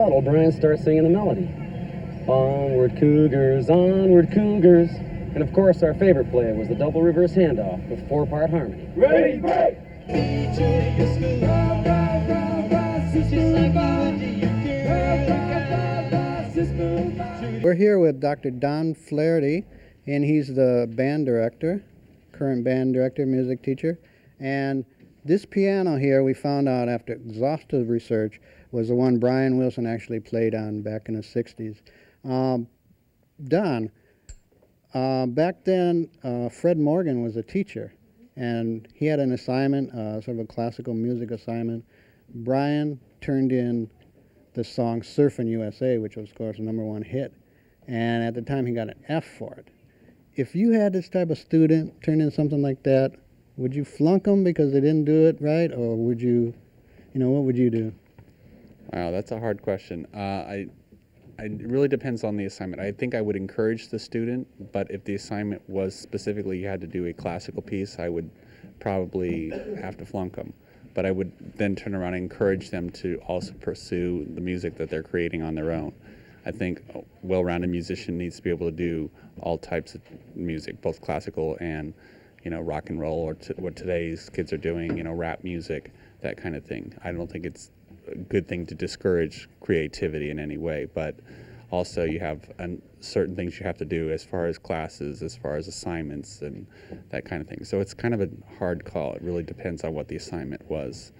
Brian starts singing the melody. Onward Cougars, and of course our favorite play was the double reverse handoff with 4-part harmony. Ready, break! We're here with Dr. Don Flaherty, and he's the band director, current band director, music teacher. And this piano here, we found out after exhaustive research, was the one Brian Wilson actually played on back in the 60s. Don, back then, Fred Morgan was a teacher, and he had an assignment, sort of a classical music assignment. Brian turned in the song Surfin' USA, which was, of course, a #1 hit, and at the time he got an F for it. If you had this type of student turn in something like that, would you flunk them because they didn't do it right, or would you, what would you do? Wow, that's a hard question. It really depends on the assignment. I think I would encourage the student, but if the assignment was specifically you had to do a classical piece, I would probably have to flunk them. But I would then turn around and encourage them to also pursue the music that they're creating on their own. I think a well-rounded musician needs to be able to do all types of music, both classical and rock and roll, or what today's kids are doing, rap music, that kind of thing. I don't think it's a good thing to discourage creativity in any way, but also you have certain things you have to do as far as classes, as far as assignments and that kind of thing. So it's kind of a hard call. It really depends on what the assignment was.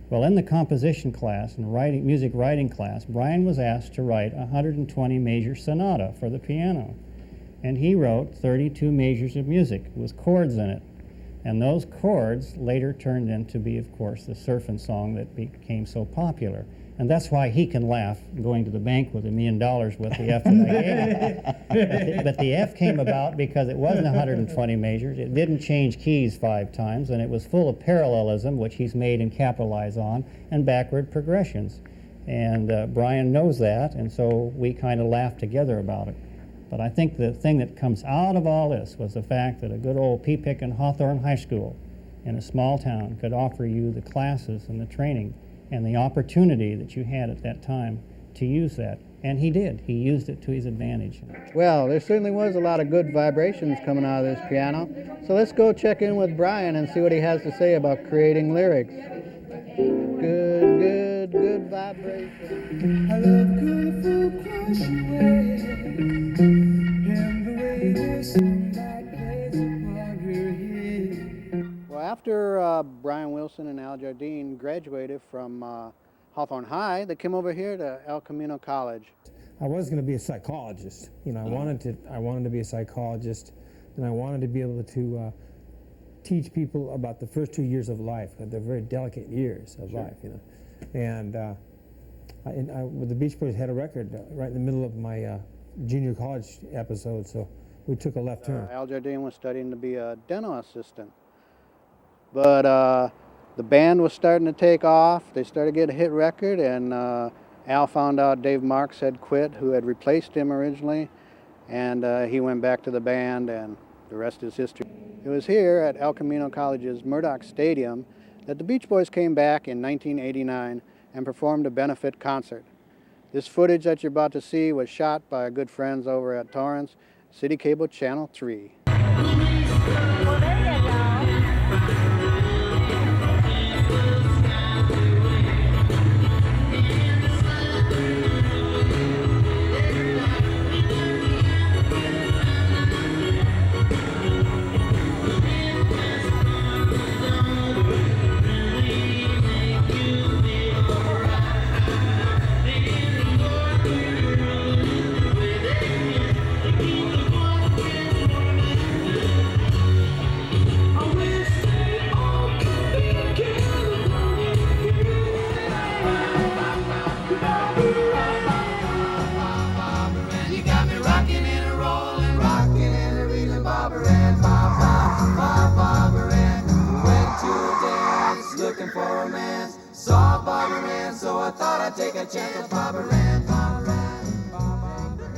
Well, in the composition class and music writing class, Brian was asked to write a 120 measure sonata for the piano. And he wrote 32 measures of music with chords in it. And those chords later turned into be, of course, the surfing song that became so popular. And that's why he can laugh going to the bank with $1 million with the F that I gave him. But the F came about because it wasn't 120 measures. It didn't change keys 5 times, and it was full of parallelism, which he's made and capitalized on, and backward progressions. And Brian knows that, and so we kind of laughed together about it. But I think the thing that comes out of all this was the fact that a good old pea-picking Hawthorne High School in a small town could offer you the classes and the training and the opportunity that you had at that time to use that. And he did. He used it to his advantage. Well, there certainly was a lot of good vibrations coming out of this piano. So let's go check in with Brian and see what he has to say about creating lyrics. Good vibration. I love colorful crocheting and the way the sunlight plays upon her head. Well, after Brian Wilson and Al Jardine graduated from Hawthorne High, they came over here to El Camino College. I was going to be a psychologist. I wanted to be a psychologist, and I wanted to be able to teach people about the first 2 years of life. They're very delicate years of life, And the Beach Boys had a record right in the middle of my junior college episode, so we took a left turn. Al Jardine was studying to be a dental assistant. But the band was starting to take off. They started to get a hit record, and Al found out Dave Marks had quit, who had replaced him originally, and he went back to the band, and the rest is history. It was here at El Camino College's Murdoch Stadium that the Beach Boys came back in 1989 and performed a benefit concert. This footage that you're about to see was shot by our good friends over at Torrance, City Cable Channel 3.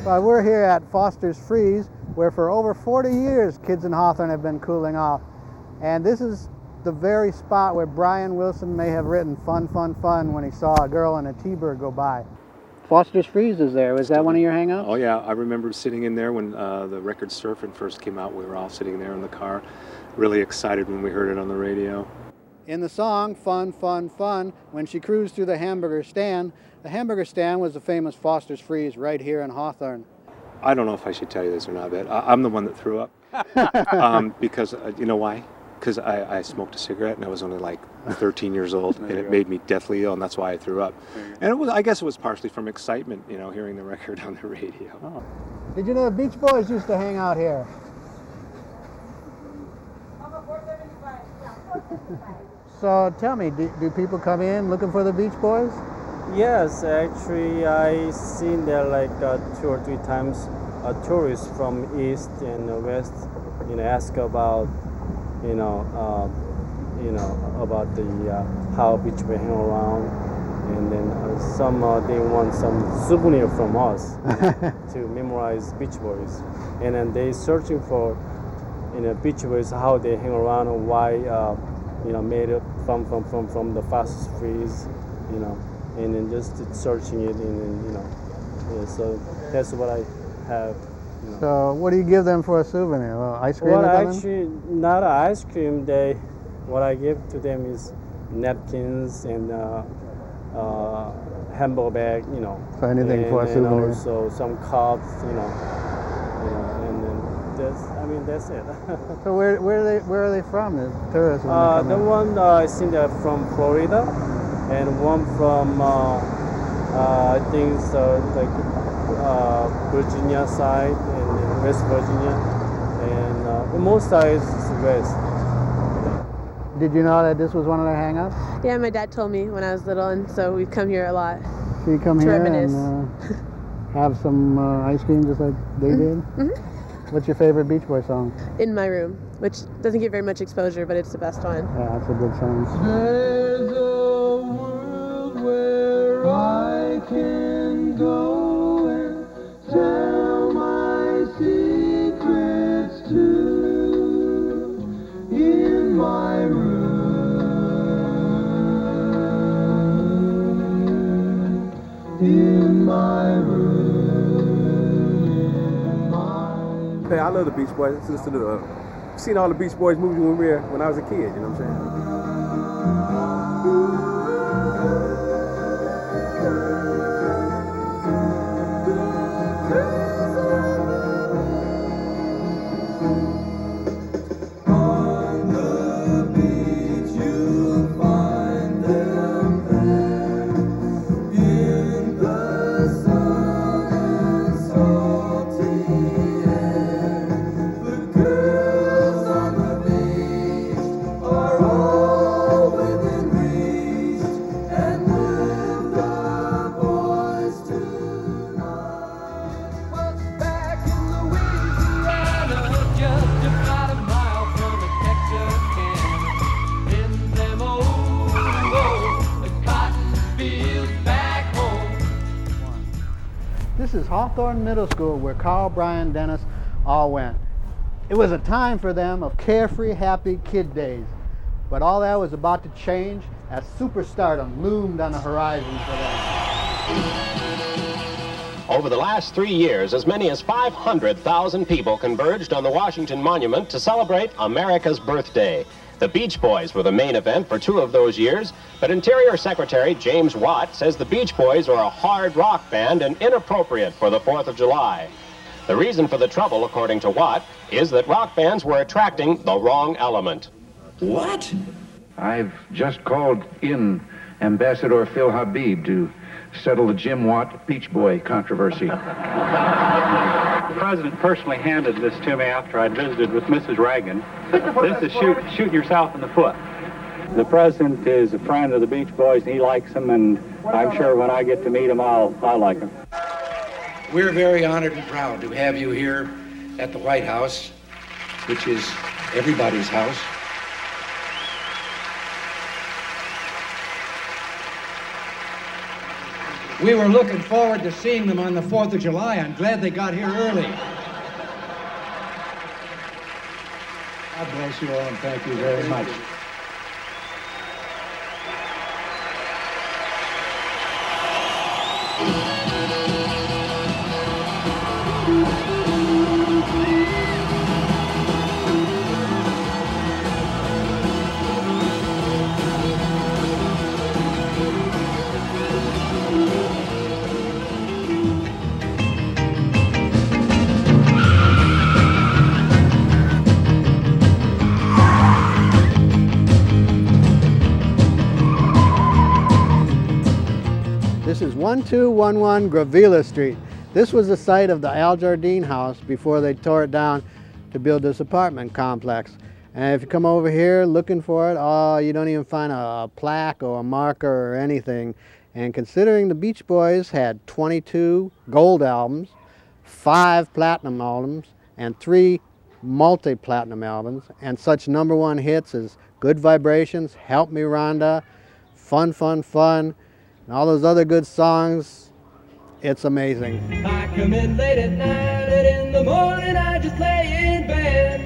Well, we're here at Foster's Freeze, where for over 40 years kids in Hawthorne have been cooling off. And this is the very spot where Brian Wilson may have written "Fun, Fun, Fun" when he saw a girl in a T-bird go by. Foster's Freeze is there. Was that one of your hangouts? Oh yeah, I remember sitting in there when the record Surfin' first came out. We were all sitting there in the car, really excited when we heard it on the radio. In the song Fun, Fun, Fun, when she cruised through the hamburger stand was the famous Foster's Freeze right here in Hawthorne. I don't know if I should tell you this or not, but I'm the one that threw up. Because, you know why? Because I smoked a cigarette and I was only like 13 years old, and it made me deathly ill, and that's why I threw up. And I guess it was partially from excitement, you know, hearing the record on the radio. Oh. Did you know the Beach Boys used to hang out here? So tell me, do people come in looking for the Beach Boys? Yes, actually, I seen there like 2 or 3 times tourists from east and west, ask about, about the how Beach Boys hang around, and then some they want some souvenir from us to memorize Beach Boys, and then they searching for, Beach Boys, how they hang around and why, made it from the fastest freeze, and then just searching it, and then, so that's what I have. So what do you give them for a souvenir? A little ice cream? Well, actually, not ice cream. What I give to them is napkins and hamburger bag, So anything for a souvenir. And also some cups, and then that's it. So where are they from? The tourists. The one I think they're from Florida, and one from I think it's like Virginia side and West Virginia, and most sides is west. Did you know that this was one of their hangouts? Yeah, my dad told me when I was little, and so we've come here a lot. So you come to here reminisce. and have some ice cream just like they did? Mm-hmm. What's your favorite Beach Boy song? In My Room, which doesn't get very much exposure, but it's the best one. Yeah, that's a good song. There's a world where I can go and tell my secrets to, in my room, in my room. Hey, I love the Beach Boys. Seen all the Beach Boys movies when I was a kid, you know what I'm On the beach you'll find them there, in the sun and salty air. The girls on the beach are all within reach, and with the boys tonight. Well, back in Louisiana, just about a mile from the Texarkana, in them old cotton fields back home. This is Hawthorne Middle School, where Carl, Brian, Dennis all went. It was a time for them of carefree, happy kid days. But all that was about to change as superstardom loomed on the horizon for them. Over the last 3 years, as many as 500,000 people converged on the Washington Monument to celebrate America's birthday. The Beach Boys were the main event for 2 of those years, but Interior Secretary James Watt says the Beach Boys are a hard rock band and inappropriate for the 4th of July. The reason for the trouble, according to Watt, is that rock bands were attracting the wrong element. What? I've just called in Ambassador Phil Habib to settle the Jim Watt Beach Boy controversy. The president personally handed this to me after I'd visited with Mrs. Reagan. This is shooting yourself in the foot. The president is a friend of the Beach Boys, and he likes them, and I'm sure when I get to meet them, I'll like them. We're very honored and proud to have you here at the White House, which is everybody's house. We were looking forward to seeing them on the 4th of July. I'm glad they got here early. God bless you all, and thank you very much. 1211 Gravilla Street. This was the site of the Al Jardine house before they tore it down to build this apartment complex. And if you come over here looking for it, oh, you don't even find a plaque or a marker or anything. And considering the Beach Boys had 22 gold albums, 5 platinum albums, and 3 multi-platinum albums, and such #1 hits as Good Vibrations, Help Me Rhonda, Fun, Fun, Fun, and all those other good songs, it's amazing. I come in late at night and in the morning I just lay in bed.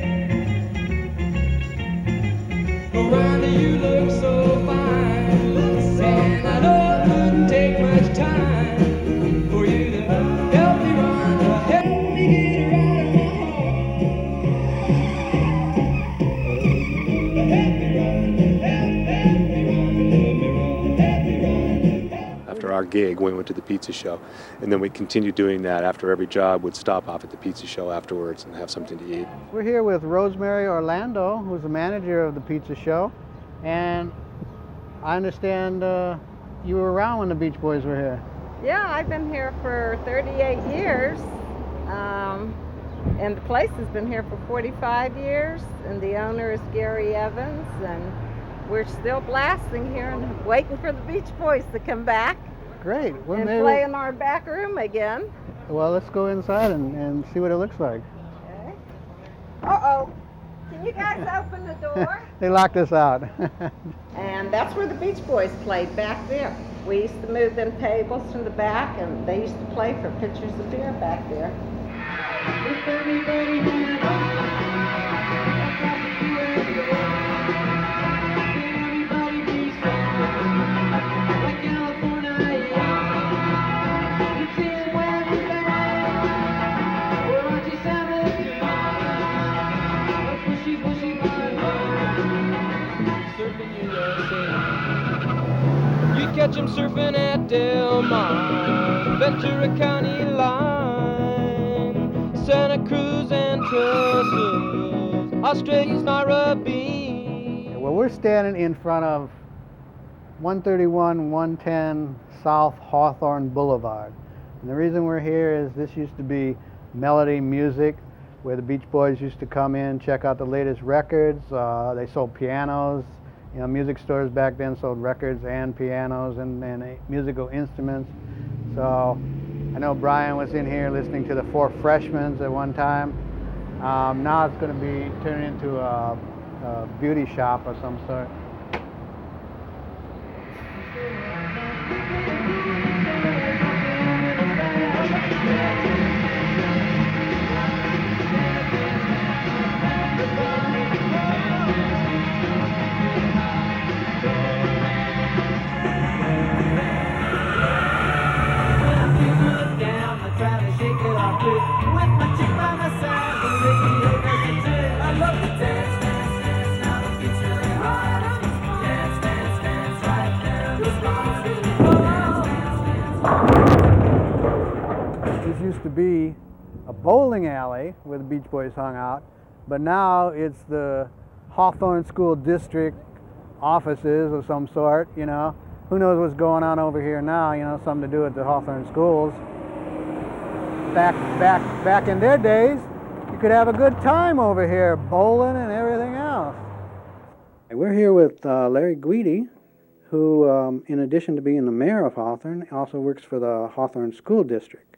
Oh, Rhonda, you look so fine, and I know it wouldn't take much time for you to help me, Rhonda, help me get right on home. After our gig, we went to the pizza show, and then we continued doing that. After every job, we'd stop off at the pizza show afterwards and have something to eat. We're here with Rosemary Orlando, who's the manager of the pizza show, and I understand you were around when the Beach Boys were here. Yeah, I've been here for 38 years, and the place has been here for 45 years, and the owner is Gary Evans, and we're still blasting here and waiting for the Beach Boys to come back. Great. Well, and maybe play in our back room again. Well, let's go inside and see what it looks like. Okay. Uh-oh. Can you guys open the door? They locked us out. And that's where the Beach Boys played, back there. We used to move them tables from the back, and they used to play for pitchers of beer back there. You catch 'em surfing at Del Mar, Ventura County line, Santa Cruz and Trestles, Australia's Narrabeen. Well, we're standing in front of 131 110 South Hawthorne Boulevard. And the reason we're here is this used to be Melody Music, where the Beach Boys used to come in, check out the latest records. They sold pianos. You know, music stores back then sold records and pianos and musical instruments. So I know Brian was in here listening to the Four Freshmen at one time. Now it's going to be turned into a beauty shop of some sort. This used to be a bowling alley where the Beach Boys hung out, but now it's the Hawthorne School District offices of some sort, you know. Who knows what's going on over here now, you know, something to do with the Hawthorne schools. Back in their days, you could have a good time over here, bowling and everything else. We're here with Larry Guidi, who, in addition to being the mayor of Hawthorne, also works for the Hawthorne School District.